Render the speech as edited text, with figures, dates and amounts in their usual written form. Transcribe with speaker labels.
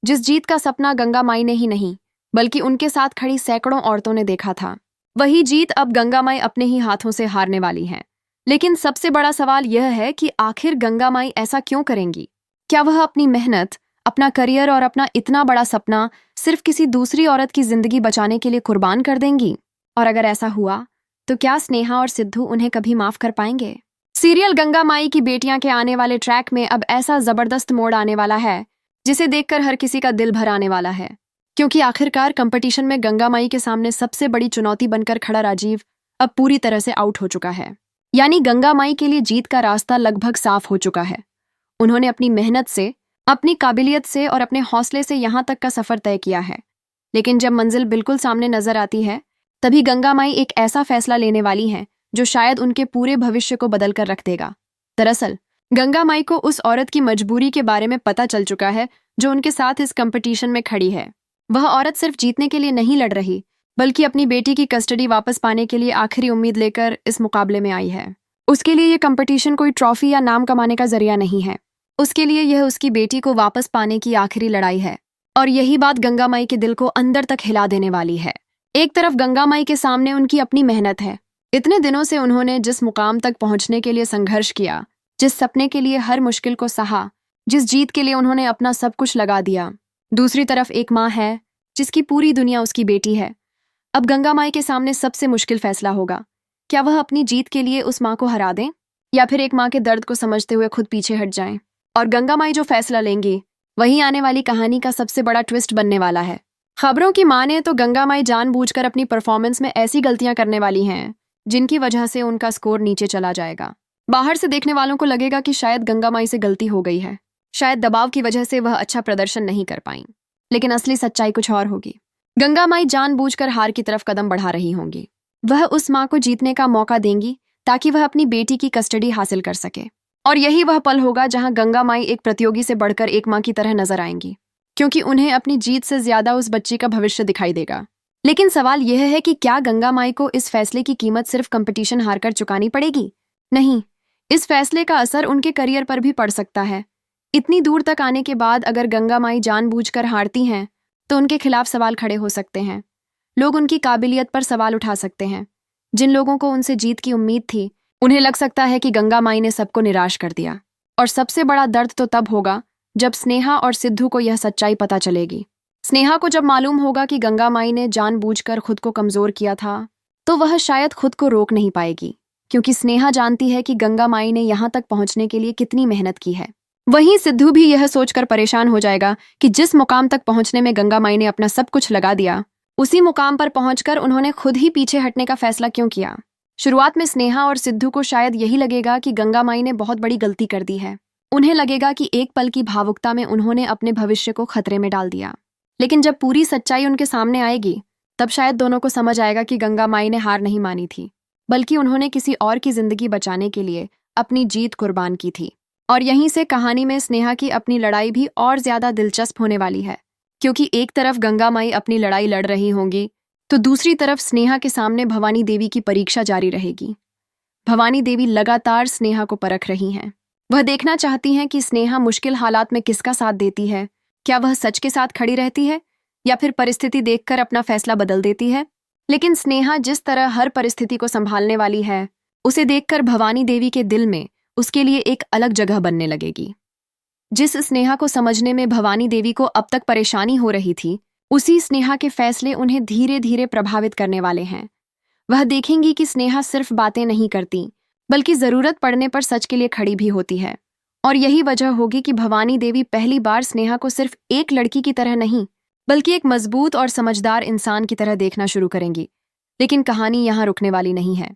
Speaker 1: जिस जीत का सपना गंगा माई ने ही नहीं बल्कि उनके साथ खड़ी सैकड़ों औरतों ने देखा था, वही जीत अब गंगा माई अपने ही हाथों से हारने वाली हैं। लेकिन सबसे बड़ा सवाल यह है कि आखिर गंगा माई ऐसा क्यों करेंगी? क्या वह अपनी मेहनत, अपना करियर और अपना इतना बड़ा सपना सिर्फ किसी दूसरी औरत की जिंदगी बचाने के लिए कुर्बान कर देंगी? और अगर ऐसा हुआ तो क्या स्नेहा और सिद्धू उन्हें कभी माफ कर पाएंगे? सीरियल गंगा माई की बेटियां के आने वाले ट्रैक में अब ऐसा जबरदस्त मोड़ आने वाला है जिसे देखकर हर किसी का दिल भर आने वाला है। क्योंकि आखिरकार कंपटीशन में गंगा माई के सामने सबसे बड़ी चुनौती बनकर खड़ा राजीव अब पूरी तरह से आउट हो चुका है। यानी गंगा माई के लिए जीत का रास्ता लगभग साफ हो चुका है। उन्होंने अपनी मेहनत से, अपनी काबिलियत से और अपने हौसले से यहां तक का सफर तय किया है। लेकिन जब मंजिल बिल्कुल सामने नजर आती है, तभी गंगा माई एक ऐसा फैसला लेने वाली हैं जो शायद उनके पूरे भविष्य को बदल कर रख देगा। दरअसल गंगा माई को उस औरत की मजबूरी के बारे में पता चल चुका है जो उनके साथ इस कंपटीशन में खड़ी है। वह औरत सिर्फ जीतने के लिए नहीं लड़ रही, बल्कि अपनी बेटी की कस्टडी वापस पाने के लिए आखिरी उम्मीद लेकर इस मुकाबले में आई है। उसके लिए यह कंपटीशन कोई ट्रॉफी या नाम कमाने का जरिया नहीं है। उसके लिए यह उसकी बेटी को वापस पाने की आखिरी लड़ाई है। और यही बात गंगा माई के दिल को अंदर तक हिला देने वाली है। एक तरफ गंगा माई के सामने उनकी अपनी मेहनत है। इतने दिनों से उन्होंने जिस मुकाम तक पहुंचने के लिए संघर्ष किया, जिस सपने के लिए हर मुश्किल को सहा, जिस जीत के लिए उन्होंने अपना सब कुछ लगा दिया। दूसरी तरफ एक माँ है जिसकी पूरी दुनिया उसकी बेटी है। अब गंगा माई के सामने सबसे मुश्किल फैसला होगा, क्या वह अपनी जीत के लिए उस माँ को हरा दें या फिर एक माँ के दर्द को समझते हुए खुद पीछे हट जाएं। और गंगा माई जो फैसला लेंगी वही आने वाली कहानी का सबसे बड़ा ट्विस्ट बनने वाला है। खबरों की माने तो गंगा माई जानबूझकर अपनी परफॉर्मेंस में ऐसी गलतियां करने वाली हैं जिनकी वजह से उनका स्कोर नीचे चला जाएगा। बाहर से देखने वालों को लगेगा कि शायद गंगा माई से गलती हो गई है, शायद दबाव की वजह से वह अच्छा प्रदर्शन नहीं कर पाई। लेकिन असली सच्चाई कुछ और होगी। गंगा माई जानबूझकर हार की तरफ कदम बढ़ा रही होंगी। वह उस माँ को जीतने का मौका देंगी ताकि वह अपनी बेटी की कस्टडी हासिल कर सके। और यही वह पल होगा जहां गंगा माई एक प्रतियोगी से बढ़कर एक माँ की तरह नजर आएंगी, क्योंकि उन्हें अपनी जीत से ज्यादा उस बच्ची का भविष्य दिखाई देगा। लेकिन सवाल यह है कि क्या गंगा माई को इस फैसले की कीमत सिर्फ कंपटीशन हारकर चुकानी पड़ेगी? नहीं, इस फैसले का असर उनके करियर पर भी पड़ सकता है। इतनी दूर तक आने के बाद अगर गंगा माई जानबूझकर हारती हैं तो उनके खिलाफ सवाल खड़े हो सकते हैं। लोग उनकी काबिलियत पर सवाल उठा सकते हैं। जिन लोगों को उनसे जीत की उम्मीद थी, उन्हें लग सकता है कि गंगा माई ने सबको निराश कर दिया। और सबसे बड़ा दर्द तो तब होगा जब स्नेहा और सिद्धू को यह सच्चाई पता चलेगी। स्नेहा को जब मालूम होगा कि गंगा माई ने जानबूझकर खुद को कमजोर किया था, तो वह शायद खुद को रोक नहीं पाएगी, क्योंकि स्नेहा जानती है कि गंगा माई ने यहां तक पहुंचने के लिए कितनी मेहनत की है। वहीं सिद्धू भी यह सोचकर परेशान हो जाएगा कि जिस मुकाम तक पहुंचने में गंगा माई ने अपना सब कुछ लगा दिया, उसी मुकाम पर पहुंचकर उन्होंने खुद ही पीछे हटने का फैसला क्यों किया। शुरुआत में स्नेहा और सिद्धू को शायद यही लगेगा कि गंगा माई ने बहुत बड़ी गलती कर दी है। उन्हें लगेगा कि एक पल की भावुकता में उन्होंने अपने भविष्य को खतरे में डाल दिया। लेकिन जब पूरी सच्चाई उनके सामने आएगी, तब शायद दोनों को समझ आएगा कि गंगा माई ने हार नहीं मानी थी, बल्कि उन्होंने किसी और की जिंदगी बचाने के लिए अपनी जीत कुर्बान की थी। और यहीं से कहानी में स्नेहा की अपनी लड़ाई भी और ज्यादा दिलचस्प होने वाली है, क्योंकि एक तरफ गंगा माई अपनी लड़ाई लड़ रही होंगी तो दूसरी तरफ स्नेहा के सामने भवानी देवी की परीक्षा जारी रहेगी। भवानी देवी लगातार स्नेहा को परख रही हैं। वह देखना चाहती हैं कि स्नेहा मुश्किल हालात में किसका साथ देती है। क्या वह सच के साथ खड़ी रहती है या फिर परिस्थिति देखकर अपना फैसला बदल देती है? लेकिन स्नेहा जिस तरह हर परिस्थिति को संभालने वाली है, उसे देखकर भवानी देवी के दिल में उसके लिए एक अलग जगह बनने लगेगी। जिस स्नेहा को समझने में भवानी देवी को अब तक परेशानी हो रही थी, उसी स्नेहा के फैसले उन्हें धीरे धीरे प्रभावित करने वाले हैं। वह देखेंगी कि स्नेहा सिर्फ बातें नहीं करती, बल्कि जरूरत पड़ने पर सच के लिए खड़ी भी होती है। और यही वजह होगी कि भवानी देवी पहली बार स्नेहा को सिर्फ एक लड़की की तरह नहीं, बल्कि एक मजबूत और समझदार इंसान की तरह देखना शुरू करेंगी। लेकिन कहानी यहाँ रुकने वाली नहीं है।